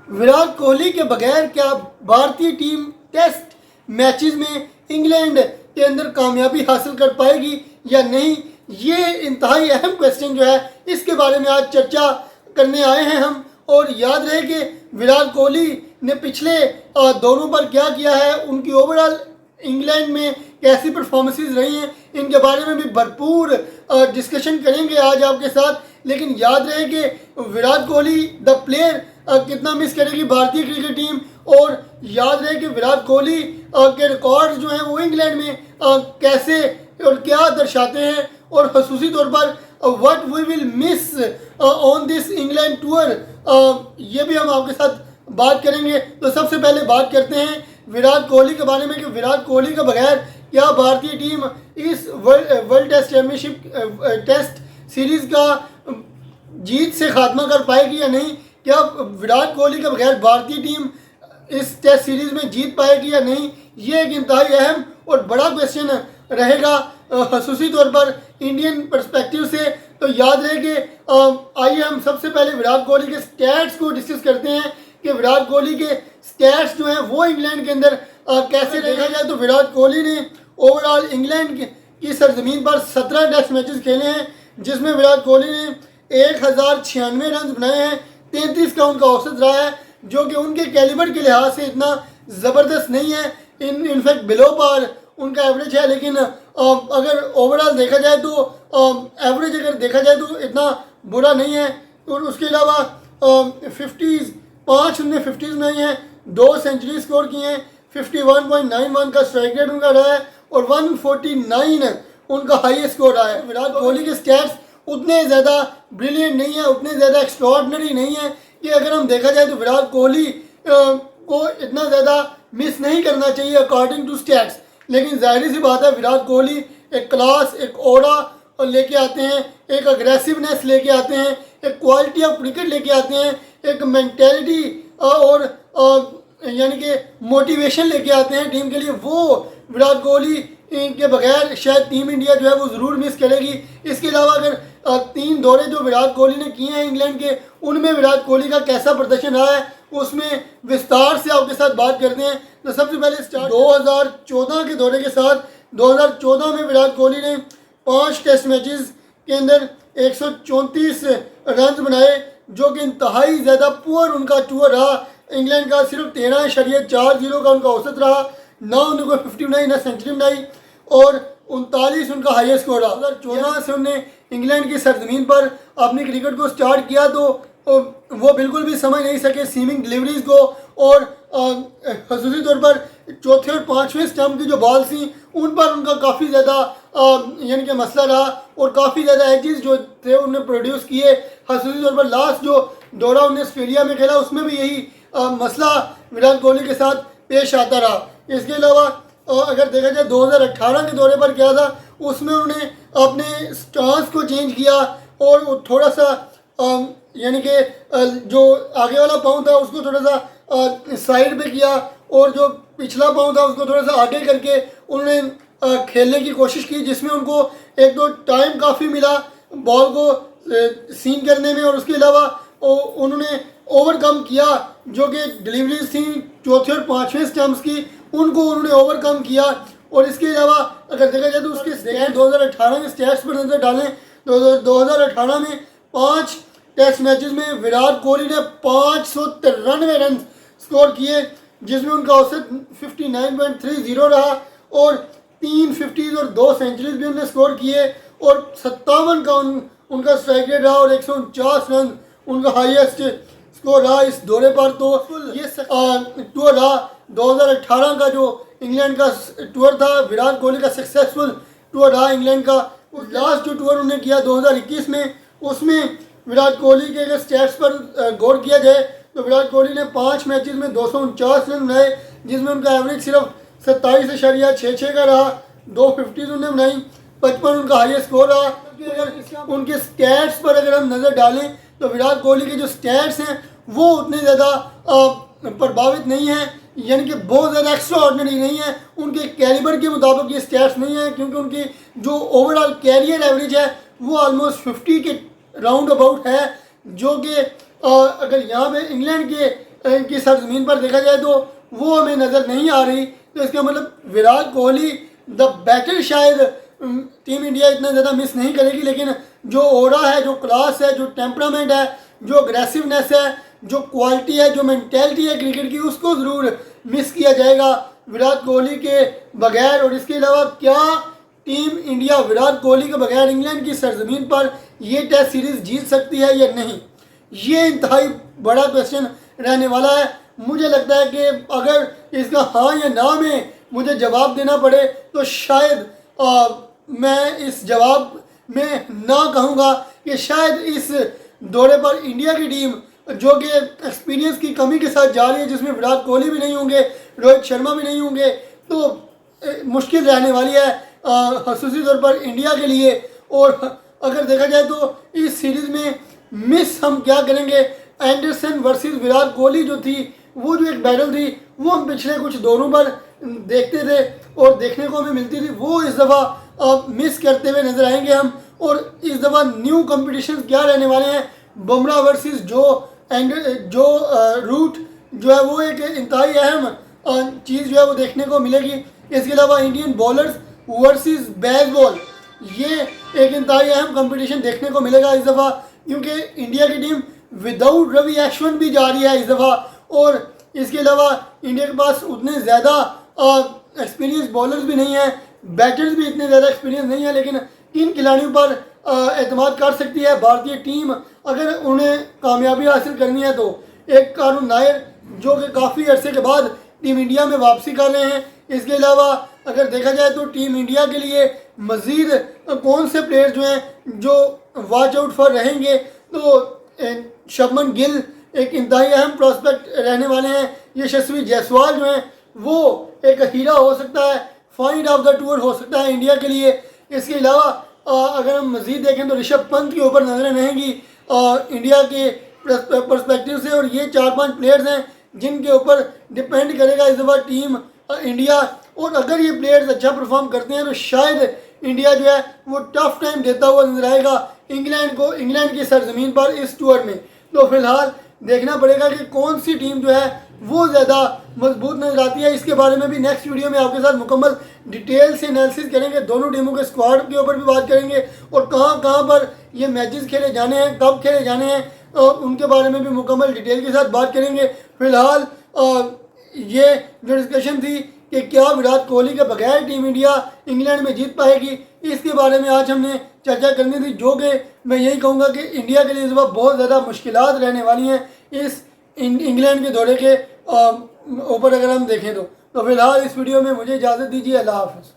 विराट कोहली के बगैर क्या भारतीय टीम टेस्ट मैचेस में इंग्लैंड के अंदर कामयाबी हासिल कर पाएगी या नहीं, ये इंतहाई अहम क्वेश्चन जो है इसके बारे में आज चर्चा करने आए हैं हम। और याद रहे कि विराट कोहली ने पिछले दौरों पर क्या किया है, उनकी ओवरऑल इंग्लैंड में कैसी परफॉर्मेंसेस रही हैं, इनके बारे में भी भरपूर डिस्कशन करेंगे आज आपके साथ। लेकिन याद रहे कि विराट कोहली द प्लेयर कितना मिस करेगी भारतीय क्रिकेट टीम, और याद रहे कि विराट कोहली के रिकॉर्ड्स जो हैं वो इंग्लैंड में कैसे और क्या दर्शाते हैं, और खसूसी तौर पर what we will miss on this England tour, ये भी हम आपके साथ बात करेंगे। तो सबसे पहले बात करते हैं विराट कोहली के बारे में कि विराट कोहली के बगैर क्या भारतीय टीम इस world test championship test series का जीत से खात्मा कर पाएगी या नहीं, क्या विराट कोहली के बगैर भारतीय टीम इस टेस्ट सीरीज़ में जीत पाएगी या नहीं, ये एक इंतहाई अहम और बड़ा क्वेश्चन रहेगा खसूसी तौर पर इंडियन पर्सपेक्टिव से। तो याद रहे कि आइए हम सबसे पहले विराट कोहली के स्टैट्स को डिस्कस करते हैं कि विराट कोहली के स्टैट्स जो हैं वो इंग्लैंड के अंदर कैसे देखा जाए। तो विराट कोहली ने ओवरऑल इंग्लैंड की सरजमीन पर 17 टेस्ट मैचेस खेले हैं, जिसमें विराट कोहली ने 1096 रन बनाए हैं, 33 का उनका औसत रहा है, जो कि उनके कैलिबर के लिहाज से इतना ज़बरदस्त नहीं है, इनफैक्ट बिलो पार उनका एवरेज है। लेकिन अगर ओवरऑल देखा जाए तो एवरेज अगर देखा जाए तो इतना बुरा नहीं है। और उसके अलावा 50s 5 उनने 50s में हैं, 2 सेंचुरी स्कोर किए हैं, 51.91 का स्ट्राइक रेट उनका रहा है और 149 उनका हाईएस्ट स्कोर रहा है। विराट कोहली के स्टैट्स उतने ज़्यादा ब्रिलियंट नहीं है, उतने ज़्यादा एक्स्ट्रॉर्डनरी नहीं है कि अगर हम देखा जाए तो विराट कोहली को इतना ज़्यादा मिस नहीं करना चाहिए अकॉर्डिंग टू स्टैट्स। लेकिन जाहिर सी बात है विराट कोहली एक क्लास, एक ओरा लेके आते हैं, एक अग्रेसिवनेस लेके आते हैं, एक क्वालिटी ऑफ क्रिकेट लेके आते हैं, एक मेंटेलिटी और यानी कि मोटिवेशन लेके आते हैं टीम के लिए। वो विराट कोहली के बगैर शायद टीम इंडिया जो है वो ज़रूर मिस करेगी। इसके अलावा अगर 3 दौरे जो विराट कोहली ने किए हैं इंग्लैंड के, उनमें विराट कोहली का कैसा प्रदर्शन रहा है उसमें विस्तार से आपके साथ बात करते हैं। तो सबसे पहले स्टार्ट 2014 के दौरे के साथ। 2014 में विराट कोहली ने 5 टेस्ट मैचेस के अंदर 134 रन बनाए, जो कि इंतहाई ज़्यादा पुअर उनका टूर रहा। इंग्लैंड का सिर्फ 13.40 का उनका औसत रहा, ना उनको 50 बनाई, ना सेंचुरी बनाई, और 39 उनका हाईएस्ट स्कोर रहा। 2014 से उन्होंने इंग्लैंड की सरजमीन पर अपनी क्रिकेट को स्टार्ट किया तो वो बिल्कुल भी समझ नहीं सके सीमिंग डिलीवरीज को, और खसूसी तौर पर चौथे और 5वें स्टंप की जो बॉल थी उन पर उनका काफ़ी ज़्यादा यानी कि मसला रहा, और काफ़ी ज़्यादा एजेस जो थे उन्हें प्रोड्यूस किए। खसूसी तौर पर लास्ट जो दौरा उन्हें ऑस्ट्रेलिया में खेला उसमें भी यही मसला विराट कोहली के साथ पेश आता रहा। इसके अलावा अगर देखा जाए 2018 के दौरे पर क्या था, उसमें उन्होंने अपने स्टांस को चेंज किया और थोड़ा सा यानी कि जो आगे वाला पाँव था उसको थोड़ा सा साइड पे किया, और जो पिछला पाँव था उसको थोड़ा सा आगे करके उन्होंने खेलने की कोशिश की, जिसमें उनको एक तो टाइम काफ़ी मिला बॉल को सीन करने में, और उसके अलावा उन्होंने ओवरकम किया जो कि डिलीवरीज थी चौथे और 5वें स्टंप्स की, उनको उन्होंने ओवरकम किया। और इसके अलावा अगर देखा जाए तो उसके स्टैट्स 2018 के स्टैट्स पर नजर डालें तो 2018 में 5 टेस्ट मैचेस में विराट कोहली ने 593 रन स्कोर किए, जिसमें उनका औसत 59.30 रहा, और 3 50s और 2 सेंचुरीज भी उन्होंने स्कोर किए, और 57 का उनका स्ट्राइक रेट रहा, और 149 रन उनका हाईएस्ट स्कोर रहा इस दौरे पर। तो ये टूर रहा 2018 का जो इंग्लैंड का टूर था, विराट कोहली का सक्सेसफुल टूर रहा इंग्लैंड का। लास्ट जो टूर उन्होंने किया 2021 में, उसमें विराट कोहली के अगर स्टैट्स पर गौर किया जाए तो विराट कोहली ने 5 मैचेस में 249 रन बनाए, जिसमें उनका एवरेज सिर्फ 27.66 का रहा, 2 50s उन्होंने बनाई, 55 उनका हाईएस्ट स्कोर रहा। अगर उनके स्टैट्स पर अगर हम नज़र डालें तो विराट कोहली के जो स्टैट्स हैं वो उतने ज़्यादा प्रभावित नहीं हैं, यानी कि बहुत ज़्यादा एक्स्ट्रा ऑर्डिनरी नहीं है, उनके कैलिबर के मुताबिक ये स्टैट्स नहीं है, क्योंकि उनकी जो ओवरऑल कैरियर एवरेज है वो ऑलमोस्ट 50 के राउंड अबाउट है, जो कि अगर यहाँ पे इंग्लैंड के की सरजमीन पर देखा जाए तो वो हमें नज़र नहीं आ रही। तो इसका मतलब विराट कोहली द बैटर शायद टीम इंडिया इतना ज़्यादा मिस नहीं करेगी, लेकिन जो ओरा है, जो क्लास है, जो टेम्परामेंट है, जो अग्रेसिवनेस है, जो क्वालिटी है, जो मेंटेलिटी है क्रिकेट की, उसको ज़रूर मिस किया जाएगा विराट कोहली के बगैर। और इसके अलावा क्या टीम इंडिया विराट कोहली के बगैर इंग्लैंड की सरजमीन पर ये टेस्ट सीरीज़ जीत सकती है या नहीं, ये इंतहाई बड़ा क्वेश्चन रहने वाला है। मुझे लगता है कि अगर इसका हाँ या ना में मुझे जवाब देना पड़े तो शायद मैं इस जवाब में ना कहूँगा कि शायद इस दौरे पर इंडिया की टीम जो कि एक्सपीरियंस की कमी के साथ जा रही है, जिसमें विराट कोहली भी नहीं होंगे, रोहित शर्मा भी नहीं होंगे, तो मुश्किल रहने वाली है खसूसी तौर पर इंडिया के लिए। और अगर देखा जाए तो इस सीरीज़ में मिस हम क्या करेंगे, एंडरसन वर्सेस विराट कोहली जो थी, वो जो एक बैटल थी, वो हम पिछले कुछ दौरों पर देखते थे और देखने को हमें मिलती थी, वो इस दफ़ा मिस करते हुए नज़र आएंगे हम। और इस दफ़ा न्यू कंपटीशन क्या रहने वाले हैं, बुमराह वर्सेस जो रूट जो है वो एक इंतहाई अहम चीज़ जो है वो देखने को मिलेगी। इसके अलावा इंडियन बॉलर्स वर्सेस बेसबॉल, ये एक इंतहाई अहम कंपटीशन देखने को मिलेगा इस दफ़ा, क्योंकि इंडिया की टीम विदाउट रवि अश्विन भी जा रही है इस दफ़ा। और इसके अलावा इंडिया के पास उतने ज़्यादा एक्सपीरियंस बॉलर्स भी नहीं हैं, बैटर्स भी इतने ज़्यादा एक्सपीरियंस नहीं है, लेकिन किन खिलाड़ियों पर एतमाद कर सकती है भारतीय टीम अगर उन्हें कामयाबी हासिल करनी है। तो एक कारुण नायर जो कि काफ़ी अरसे के बाद टीम इंडिया में वापसी कर रहे हैं। इसके अलावा अगर देखा जाए तो टीम इंडिया के लिए मज़ीद कौन से प्लेयर जो हैं जो वॉच आउट फॉर रहेंगे, तो शुभमन गिल एक इंतहाई अहम प्रॉस्पेक्ट रहने वाले हैं। यशस्वी जायसवाल जो हैं वो एक हीरा हो सकता है, फाइंड ऑफ द टूर हो सकता है इंडिया के लिए। इसके अलावा अगर हम मज़ीद देखें तो ऋषभ पंत के ऊपर नजरें रहेंगी इंडिया के पर्सपेक्टिव से। और ये 4-5 प्लेयर्स हैं जिनके ऊपर डिपेंड करेगा इस दफ़ा टीम इंडिया। और अगर ये प्लेयर्स अच्छा परफॉर्म करते हैं तो शायद इंडिया जो है वो टफ टाइम देता हुआ नजर आएगा इंग्लैंड को, इंग्लैंड की सरजमीन पर इस टूर में। तो फिलहाल देखना पड़ेगा कि कौन सी टीम जो है वो ज़्यादा मजबूत नजर आती है। इसके बारे में भी नेक्स्ट वीडियो में आपके साथ मुकम्मल डिटेल से एनालिसिस करेंगे, दोनों टीमों के स्क्वाड के ऊपर भी बात करेंगे और कहाँ कहाँ पर ये मैचेस खेले जाने हैं, कब खेले जाने हैं, उनके बारे में भी मुकम्मल डिटेल के साथ बात करेंगे। फिलहाल ये जो डिस्कशन थी कि क्या विराट कोहली के बगैर टीम इंडिया इंग्लैंड में जीत पाएगी, इसके बारे में आज हमने चर्चा करनी थी, जो कि मैं यही कहूँगा कि इंडिया के लिए इस वक्त बहुत ज़्यादा मुश्किलात रहने वाली हैं इस इंग्लैंड के दौरे के ऊपर अगर हम देखें तो। फिलहाल इस वीडियो में मुझे इजाज़त दीजिए, अल्लाह हाफ़िज़।